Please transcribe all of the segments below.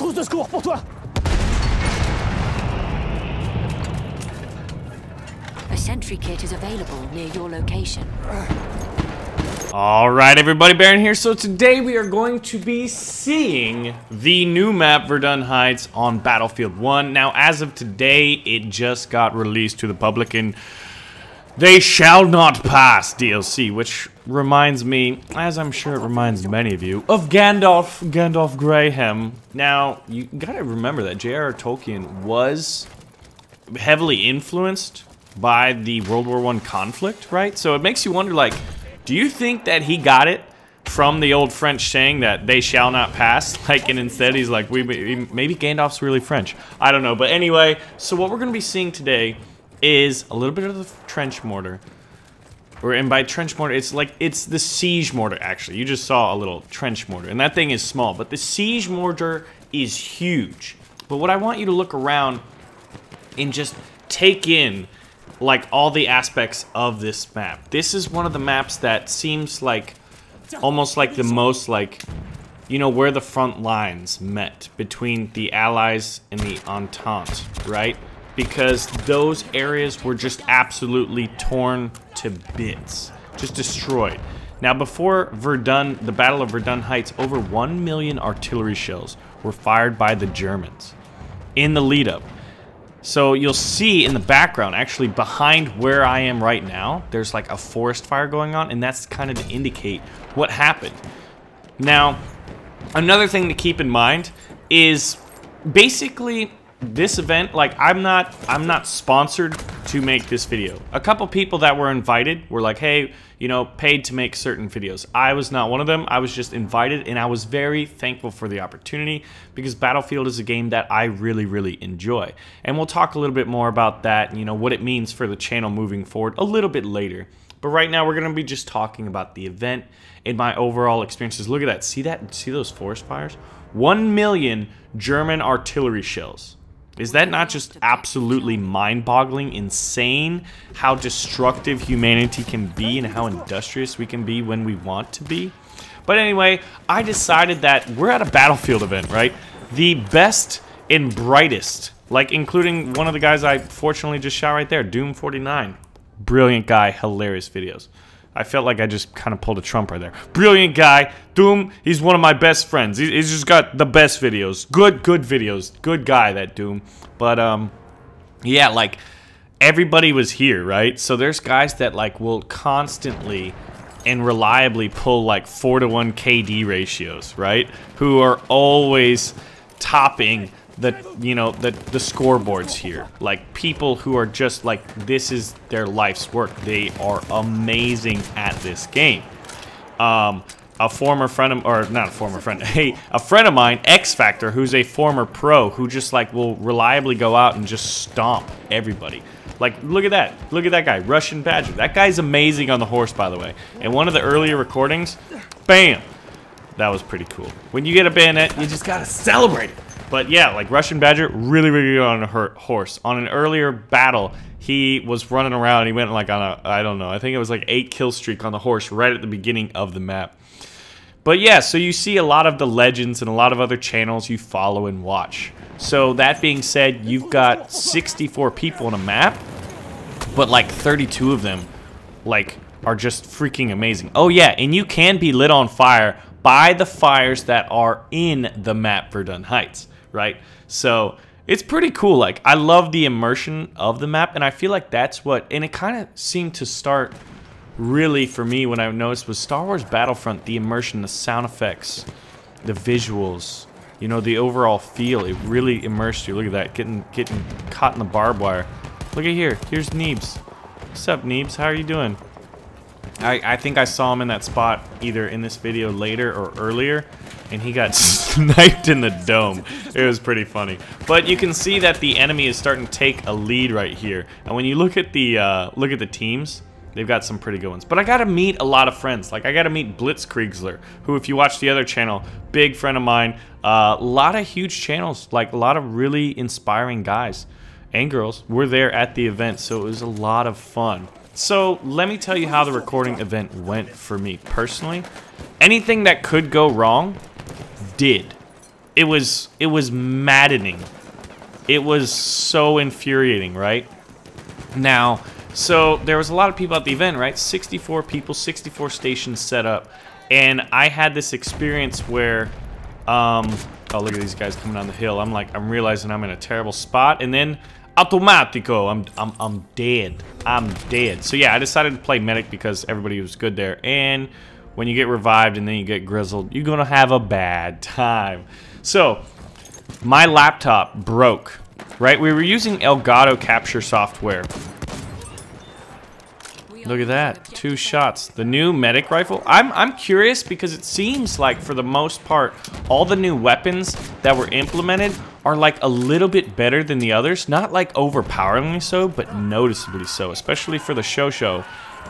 trousse de secours pour toi. A sentry kit is available near your location. Alright everybody, Baron here. So today we are going to be seeing the new map Verdun Heights on Battlefield 1. Now as of today, it just got released to the public and They Shall Not Pass DLC, which reminds me, as I'm sure it reminds many of you, of Gandalf Graham. Now, you gotta remember that J.R.R. Tolkien was heavily influenced by the World War I conflict, right? So it makes you wonder, like, do you think that he got it from the old French saying that they shall not pass? Like, and instead he's like, maybe Gandalf's really French. I don't know. But anyway, so what we're going to be seeing today is a little bit of the trench mortar. And by trench mortar, it's the siege mortar, actually. You just saw a little trench mortar. And that thing is small. But the siege mortar is huge. But what I want you to look around and just take in, like, all the aspects of this map. This is one of the maps that seems like almost like the most, like, you know, where the front lines met between the Allies and the Entente, right? Because those areas were just absolutely torn to bits, just destroyed. Now, before Verdun, the Battle of Verdun Heights, over 1 million artillery shells were fired by the Germans in the lead-up. So you'll see in the background, actually behind where I am right now, there's like a forest fire going on, and that's kind of to indicate what happened. Now, another thing to keep in mind is basically this event, like, I'm not sponsored to make this video. A couple people that were invited were like, hey, you know, paid to make certain videos. I was not one of them. I was just invited, and I was very thankful for the opportunity because Battlefield is a game that I really, really enjoy. And we'll talk a little bit more about that, you know, what it means for the channel moving forward a little bit later. But right now, we're going to be just talking about the event and my overall experiences. Look at that. See that? See those forest fires? 1 million German artillery shells. Is that not just absolutely mind-boggling, insane, how destructive humanity can be and how industrious we can be when we want to be? But anyway, I decided that we're at a Battlefield event, right? The best and brightest, like including one of the guys I fortunately just shot right there, Doom49. Brilliant guy, hilarious videos. I felt like I just kind of pulled a Trump right there. Brilliant guy. Doom, he's one of my best friends. He's just got the best videos. Good videos. Good guy, that Doom. But, yeah, like, everybody was here, right? So there's guys that, like, will constantly and reliably pull, like, 4-to-1 KD ratios, right? Who are always topping the, you know, the scoreboards here. Like, people who are just like, this is their life's work. They are amazing at this game. A former friend of, or not a former friend, a friend of mine, X Factor, who's a former pro, who just like will reliably go out and just stomp everybody. Like, look at that. Look at that guy, Russian Badger. That guy's amazing on the horse, by the way. And one of the earlier recordings, bam, that was pretty cool. When you get a bayonet, you just gotta celebrate it. But yeah, like Russian Badger, really, really good on a horse. On an earlier battle, he was running around. He went like on a, I don't know, I think it was like 8 kill streak on the horse right at the beginning of the map. But yeah, so you see a lot of the legends and a lot of other channels you follow and watch. So that being said, you've got 64 people on a map, but like 32 of them like are just freaking amazing. Oh yeah, and you can be lit on fire by the fires that are in the map Verdun Heights. Right? So it's pretty cool. Like, I love the immersion of the map, and I feel like that's what, and it kind of seemed to start really for me when I noticed was Star Wars Battlefront, the immersion, the sound effects, the visuals, you know, the overall feel. It really immersed you. Look at that, getting caught in the barbed wire. Look at here. Here's Neebs. What's up, Neebs? How are you doing? I think I saw him in that spot either in this video later or earlier, and he got sniped in the dome. It was pretty funny. But you can see that the enemy is starting to take a lead right here. And when you look at the teams, they've got some pretty good ones. But I got to meet a lot of friends. Like, I got to meet Blitzkriegsler, who, if you watch the other channel, big friend of mine. A lot of huge channels, like a lot of really inspiring guys and girls were there at the event. So it was a lot of fun. So let me tell you how the recording event went for me personally. Anything that could go wrong did. it was maddening. It was so infuriating, right? Now, so there was a lot of people at the event, right? 64 people, 64 stations set up. And I had this experience where, oh, look at these guys coming down the hill. I'm realizing I'm in a terrible spot. And then, automatico, I'm dead. I'm dead. So yeah, I decided to play medic because everybody was good there. And when you get revived and then you get grizzled, you're gonna have a bad time. So, my laptop broke, right? We were using Elgato capture software. Look at that, 2 shots. The new medic rifle. I'm curious because it seems like for the most part, all the new weapons that were implemented are like a little bit better than the others. Not like overpoweringly so, but noticeably so, especially for the show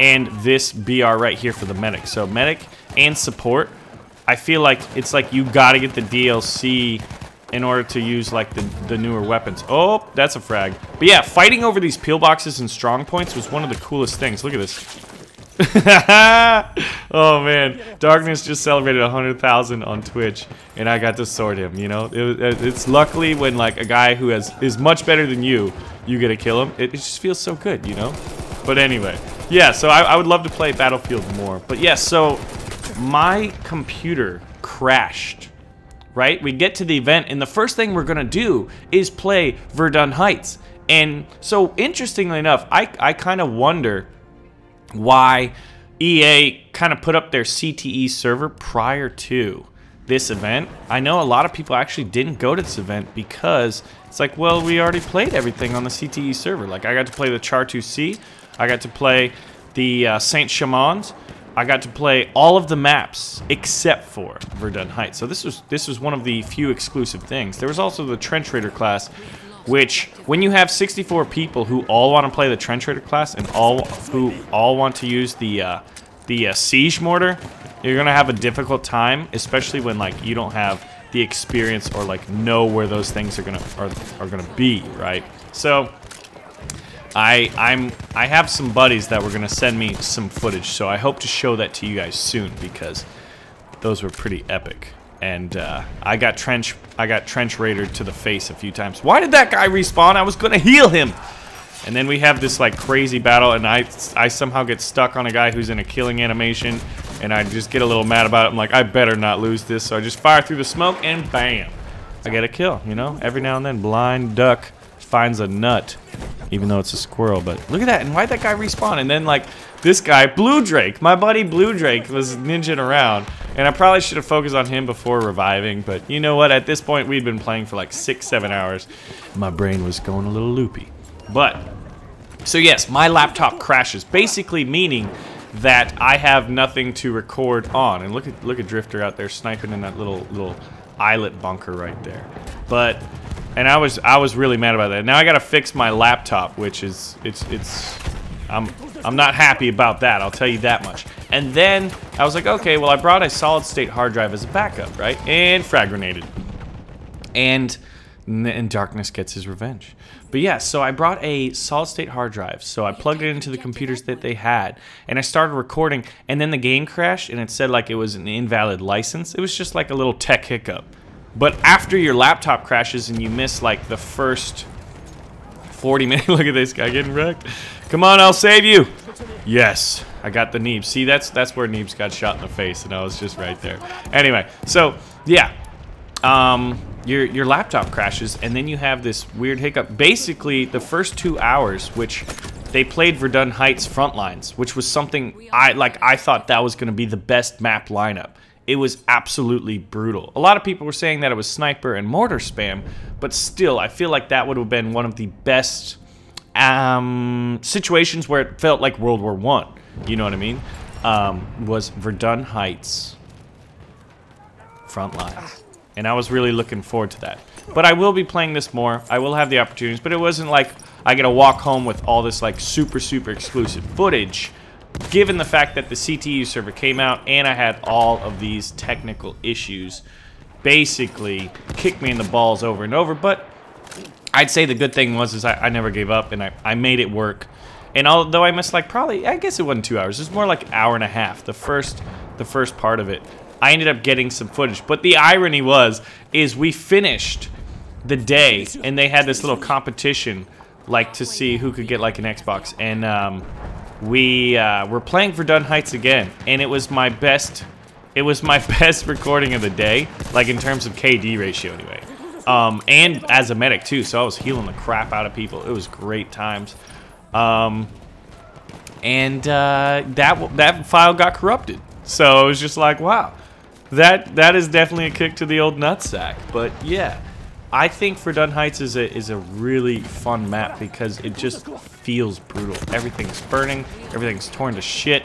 and this BR right here for the medic. So medic and support, I feel like it's like you gotta get the DLC in order to use like the newer weapons. Oh, that's a frag. But yeah, fighting over these peel boxes and strong points was one of the coolest things. Look at this. Oh man, Darkness just celebrated 100,000 on Twitch, and I got to sword him. You know, it's luckily when like a guy who is much better than you get to kill him. It just feels so good, you know. But anyway, yeah. So I would love to play Battlefield more. But yeah, so my computer crashed. Right? We get to the event, and the first thing we're gonna do is play Verdun Heights. And so, interestingly enough, I kind of wonder why EA kind of put up their CTE server prior to this event. I know a lot of people actually didn't go to this event because it's like, well, we already played everything on the CTE server. Like, I got to play the Char 2C, I got to play the Saint Chamons, I got to play all of the maps except for Verdun Heights. So this was one of the few exclusive things. There was also the Trench Raider class, which when you have 64 people who all want to play the Trench Raider class and who all want to use the siege mortar, you're gonna have a difficult time, especially when like you don't have the experience or like know where those things are gonna be, right? So I have some buddies that were gonna send me some footage, so I hope to show that to you guys soon because those were pretty epic. And I got trench raidered to the face a few times. Why did that guy respawn? I was gonna heal him. And then we have this like crazy battle, and I somehow get stuck on a guy who's in a killing animation, and I just get a little mad about it. I'm like, I better not lose this, so I just fire through the smoke, and bam, I get a kill. You know, every now and then, blind duck finds a nut, even though it's a squirrel. But look at that, and why'd that guy respawn? And then like this guy, Blue Drake, my buddy Blue Drake was ninjing around, and I probably should have focused on him before reviving, but you know what, at this point we'd been playing for like 6-7 hours. My brain was going a little loopy. But, so yes, my laptop crashes, basically meaning that I have nothing to record on. And look at Drifter out there sniping in that little islet bunker right there. But, and I was really mad about that. Now I gotta fix my laptop, which is, I'm not happy about that, I'll tell you that much. And then I was like, okay, well I brought a solid state hard drive as a backup, right? And frag grenaded. And Darkness gets his revenge. But yeah, so I brought a solid state hard drive, so I plugged it into the computers that they had, and I started recording, and then the game crashed, and it said like it was an invalid license. It was just like a little tech hiccup. But after your laptop crashes and you miss like the first 40 minutes, look at this guy getting wrecked. Come on, I'll save you. Yes, I got the Neebs. See, that's where Neebs got shot in the face, and I was just right there. Anyway, so yeah. Your laptop crashes, and then you have this weird hiccup. Basically, the first 2 hours, which they played Verdun Heights Frontlines, which was something I thought that was going to be the best map lineup. It was absolutely brutal. A lot of people were saying that it was sniper and mortar spam, but still, I feel like that would have been one of the best situations where it felt like World War I. You know what I mean? Was Verdun Heights Frontlines. And I was really looking forward to that. But I will be playing this more. I will have the opportunities. But it wasn't like I get to walk home with all this like super exclusive footage. Given the fact that the CTE server came out and I had all of these technical issues basically kicked me in the balls over and over. But I'd say the good thing was I never gave up and I made it work. And although I missed like probably, I guess it wasn't 2 hours. It was more like an hour and a half. The first part of it. I ended up getting some footage. But the irony is we finished the day, and they had this little competition, like, to see who could get, like, an Xbox. And we were playing Verdun Heights again, and it was my best recording of the day, like, in terms of KD ratio anyway. And as a medic, too, so I was healing the crap out of people. It was great times. And that file got corrupted. So it was just like, wow. That is definitely a kick to the old nutsack. But yeah, I think Verdun Heights is a really fun map because it just feels brutal. Everything's burning, everything's torn to shit.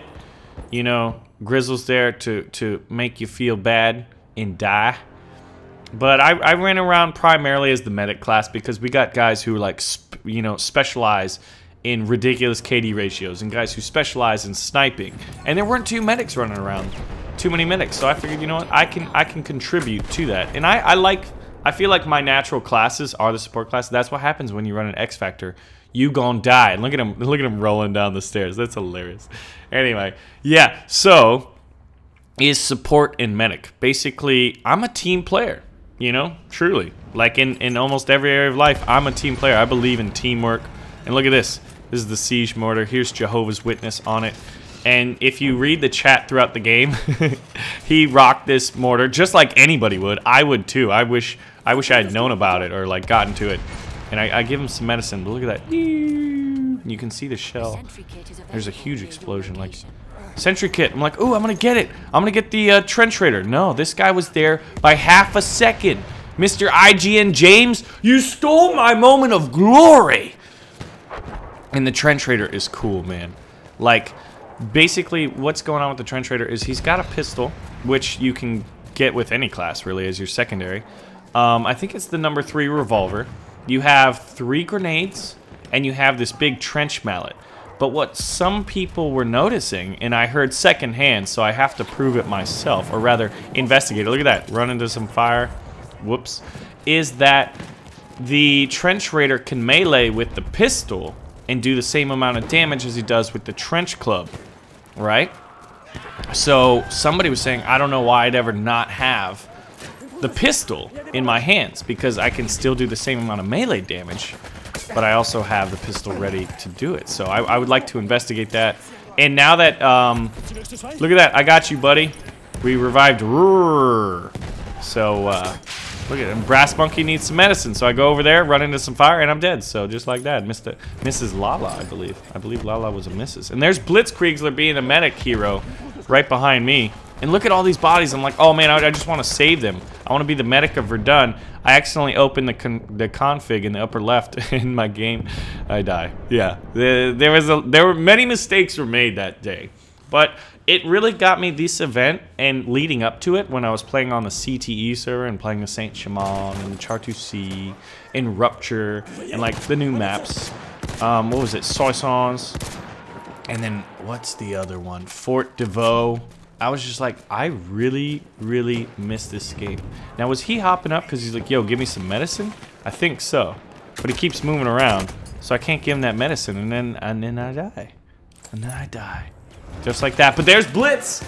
You know, Grizzle's there to make you feel bad and die. But I ran around primarily as the medic class because we got guys who like specialize in ridiculous KD ratios and guys who specialize in sniping. And there weren't too medics running around. Too many medics, so I figured, you know what, I can contribute to that. And I feel like my natural classes are the support class. That's what happens when you run an X Factor. You gon' die. And look at him rolling down the stairs. That's hilarious. Anyway, yeah, so is support and medic. Basically, I'm a team player, you know, truly. Like in almost every area of life, I'm a team player. I believe in teamwork. And look at this. This is the Siege Mortar. Here's Jehovah's Witness on it. And if you read the chat throughout the game, he rocked this mortar just like anybody would. I would too. I wish I had known about it or like gotten to it. And I give him some medicine. But look at that. You can see the shell. There's a huge explosion. Like sentry kit. I'm like, ooh, I'm gonna get it. I'm gonna get the trench raider. No, this guy was there by half a second. Mr. IGN James, you stole my moment of glory. And the trench raider is cool, man. Like, basically, what's going on with the trench raider is he's got a pistol, which you can get with any class, really, as your secondary. I think it's the number 3 revolver. You have 3 grenades, and you have this big trench mallet. But what some people were noticing, and I heard secondhand, so I have to prove it myself, or rather, investigate it. Look at that, run into some fire. Whoops. Is that the trench raider can melee with the pistol and do the same amount of damage as he does with the trench club, right? So somebody was saying, I don't know why I'd ever not have the pistol in my hands, because I can still do the same amount of melee damage, but I also have the pistol ready to do it. So I would like to investigate that. And now that, look at that, I got you, buddy. We revived Roar. So, look at him. Brass Monkey needs some medicine, so I go over there, run into some fire, and I'm dead. So just like that, Mrs. Lala, I believe. I believe Lala was a Mrs. And there's Blitzkriegler being a medic hero right behind me. And look at all these bodies. I'm like, oh man, I just want to save them. I want to be the medic of Verdun. I accidentally opened the config in the upper left in my game. I die. Yeah, there were many mistakes were made that day, but it really got me this event and leading up to it when I was playing on the CTE server and playing the Saint Chamon and the Chartreuse and Rupture and like the new maps. What was it? Soissons. And then what's the other one? Fort de Vaux. I was just like, I really, really miss this game. Now, was he hopping up because he's like, yo, give me some medicine? I think so. But he keeps moving around, so I can't give him that medicine, and then I die. And then I die. Just like that. But there's Blitz!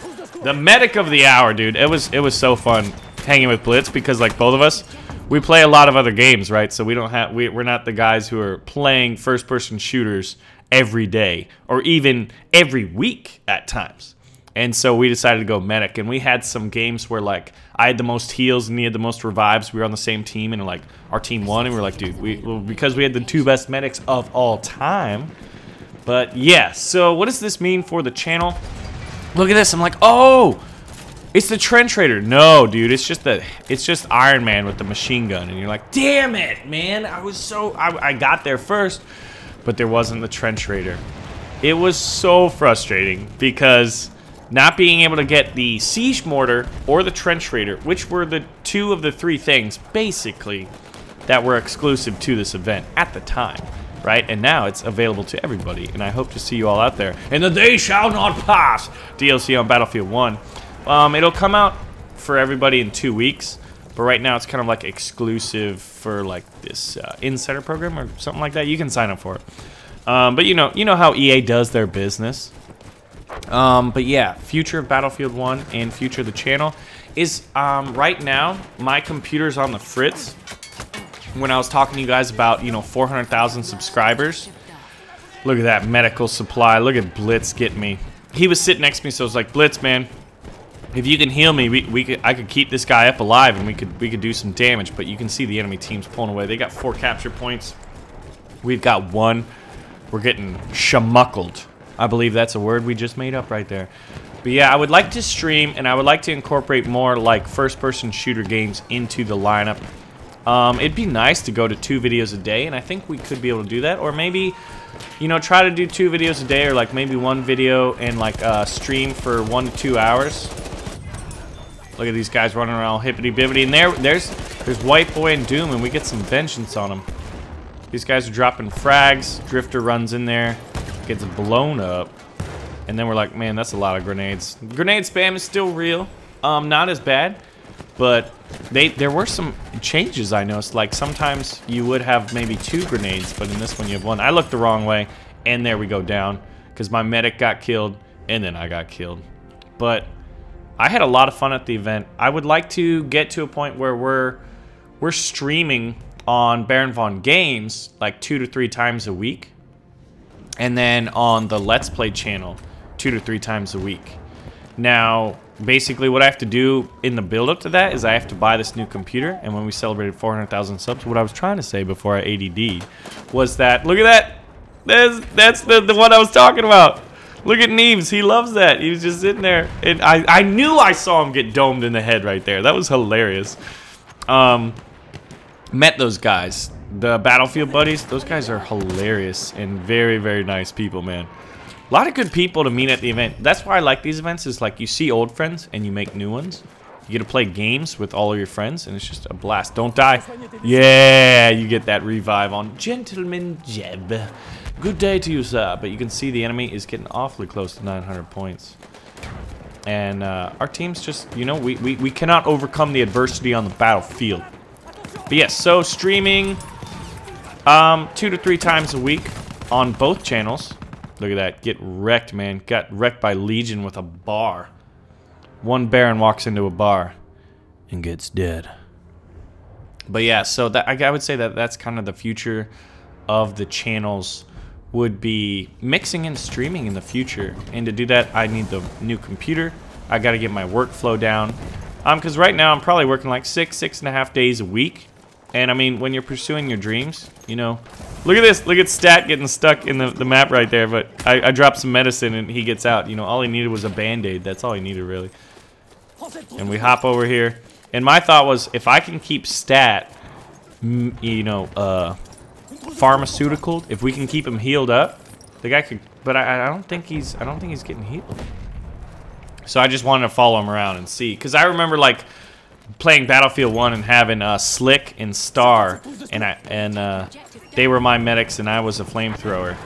The medic of the hour, dude. It was so fun hanging with Blitz because, like, both of us, we play a lot of other games, right? So we don't have, we're not the guys who are playing first-person shooters every day or even every week at times. And so we decided to go medic, and we had some games where like I had the most heals and he had the most revives. We were on the same team, and like our team won, and we were like, dude, because we had the 2 best medics of all time. But yeah, so what does this mean for the channel? Look at this. I'm like, oh, it's the trench raider. No, dude, it's just Iron Man with the machine gun, and you're like, damn it, man. I got there first, but there wasn't the trench raider. It was so frustrating because not being able to get the siege mortar or the trench raider, which were the 2 of the 3 things basically that were exclusive to this event at the time, right? And now it's available to everybody, and I hope to see you all out there. And the They Shall Not Pass DLC on Battlefield 1. It'll come out for everybody in 2 weeks, but right now it's kind of like exclusive for like this insider program or something like that. You can sign up for it. But you know how EA does their business. But yeah, future of Battlefield 1 and future of the channel is right now my computer's on the fritz. When I was talking to you guys about, you know, 400,000 subscribers. Look at that medical supply. Look at Blitz getting me. He was sitting next to me, so I was like, Blitz, man, if you can heal me, I could keep this guy up alive, and we could do some damage. But you can see the enemy team's pulling away. They got 4 capture points. We've got 1. We're getting shamuckled. I believe that's a word we just made up right there. But yeah, I would like to stream, and I would like to incorporate more like first-person shooter games into the lineup. It'd be nice to go to 2 videos a day, and I think we could be able to do that. Or maybe, you know, try to do 2 videos a day, or like maybe 1 video and like stream for 1 to 2 hours. Look at these guys running around hippity-bibbity, and there's White Boy and Doom, and we get some vengeance on them. These guys are dropping frags. Drifter runs in there, gets blown up, and then we're like, man, that's a lot of grenades. Grenade spam is still real, not as bad, but there were some changes I noticed. Like sometimes you would have maybe 2 grenades, but in this one you have 1. I looked the wrong way, and there we go down, because my medic got killed, and then I got killed. But I had a lot of fun at the event. I would like to get to a point where we're streaming on Baron Von Games like 2 to 3 times a week, and then on the Let's Play channel 2 to 3 times a week. Now, basically what I have to do in the build-up to that is I have to buy this new computer, and when we celebrated 400,000 subs, what I was trying to say before I ADD was that, look at that! That's the one I was talking about! Look at Neves, he loves that. He was just sitting there, and I knew I saw him get domed in the head right there. That was hilarious. Met those guys, the Battlefield buddies. Those guys are hilarious and very, very nice people, man. A lot of good people to meet at the event. That's why I like these events, is like you see old friends and you make new ones. You get to play games with all of your friends, and it's just a blast. Don't die. Yeah, you get that revive on Gentleman Jeb. Good day to you, sir. But you can see the enemy is getting awfully close to 900 points. And our team's just, you know, we cannot overcome the adversity on the battlefield. But yes, so streaming 2 to 3 times a week on both channels. Look at that. Get wrecked, man. Got wrecked by Legion with a bar. One Baron walks into a bar and gets dead. But yeah, so that I would say that that's kind of the future of the channels, would be mixing and streaming in the future. And to do that, I need the new computer. I got to get my workflow down. Because right now I'm probably working like 6.5 days a week. And I mean, when you're pursuing your dreams, you know, look at this. Look at Stat getting stuck in the map right there. But I dropped some medicine and he gets out. You know, all he needed was a band-aid. That's all he needed, really. And we hop over here. And my thought was, if I can keep Stat, you know, pharmaceutical, if we can keep him healed up, the guy could. But I don't think he's getting healed. So I just wanted to follow him around and see, because I remember like playing Battlefield 1 and having Slick and Star, and they were my medics and I was a flamethrower.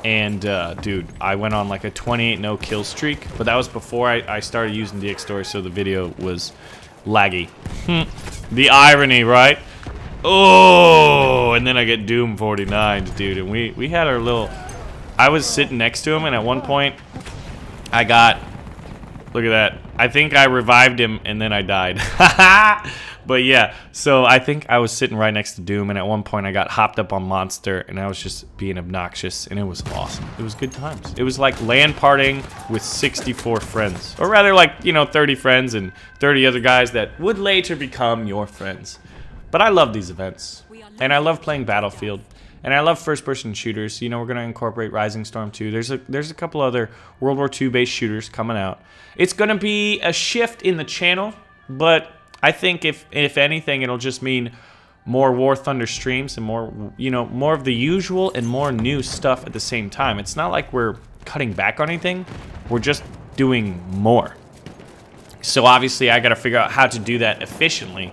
And dude, I went on like a 28-0 kill streak, but that was before I started using DX Story, so the video was laggy. The irony, right? Oh, and then I get Doom 49, dude, and we had our little. I was sitting next to him, and at one point, I got. Look at that. I think I revived him and then I died. But yeah, so I think I was sitting right next to Doom, and at one point I got hopped up on Monster and I was just being obnoxious, and it was awesome. It was good times. It was like LAN partying with 64 friends. Or rather, like, you know, 30 friends and 30 other guys that would later become your friends. But I love these events. And I love playing Battlefield. And I love first-person shooters. You know, we're going to incorporate Rising Storm 2. There's a couple other World War II-based shooters coming out. It's going to be a shift in the channel, but I think if anything, it'll just mean more War Thunder streams and more, you know, more of the usual and more new stuff at the same time. It's not like we're cutting back on anything. We're just doing more. So obviously, I got to figure out how to do that efficiently,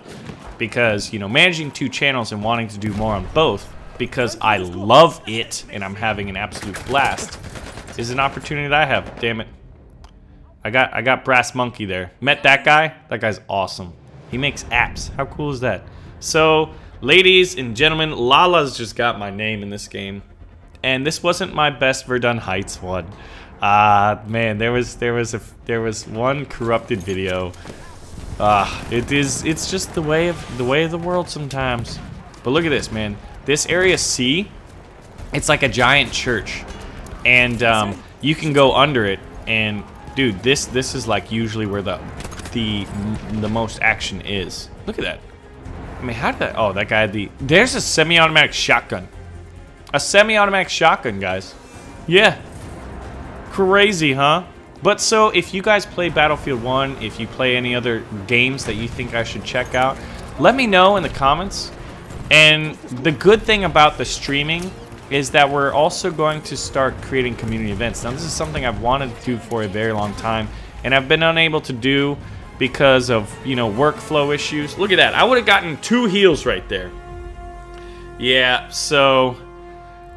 because, you know, managing 2 channels and wanting to do more on both, because I love it and I'm having an absolute blast, is an opportunity that I have. Damn it. I got Brass Monkey there. Met that guy? That guy's awesome. He makes apps. How cool is that? So, ladies and gentlemen, Lala's just got my name in this game. And this wasn't my best Verdun Heights one. Man, there was one corrupted video. It's just the way of the world sometimes. But look at this, man. This area C, it's like a giant church, and you can go under it. And dude, this is like usually where the most action is. Look at that. I mean, how did that? Oh, that guy had there's a semi-automatic shotgun. A semi-automatic shotgun, guys. Yeah. Crazy, huh? But so, if you guys play Battlefield 1, if you play any other games that you think I should check out, let me know in the comments. And the good thing about the streaming is that we're also going to start creating community events. Now, this is something I've wanted to do for a very long time, and I've been unable to do because of, you know, workflow issues. Look at that. I would have gotten 2 heals right there. Yeah, so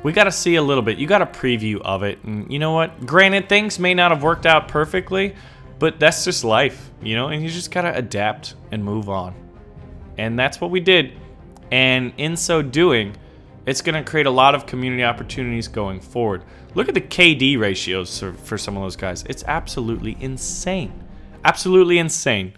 we got to see a little bit. You got a preview of it. And you know what? Granted, things may not have worked out perfectly, but that's just life, you know? And you just got to adapt and move on. And that's what we did. And in so doing, it's going to create a lot of community opportunities going forward. Look at the KD ratios for some of those guys. It's absolutely insane. Absolutely insane.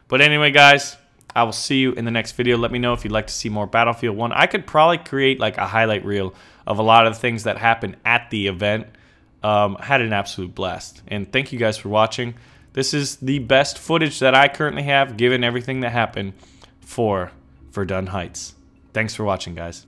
But anyway, guys, I will see you in the next video. Let me know if you'd like to see more Battlefield 1. I could probably create like a highlight reel of a lot of the things that happened at the event. Had an absolute blast. And thank you guys for watching. This is the best footage that I currently have, given everything that happened for Verdun Heights. Thanks for watching, guys.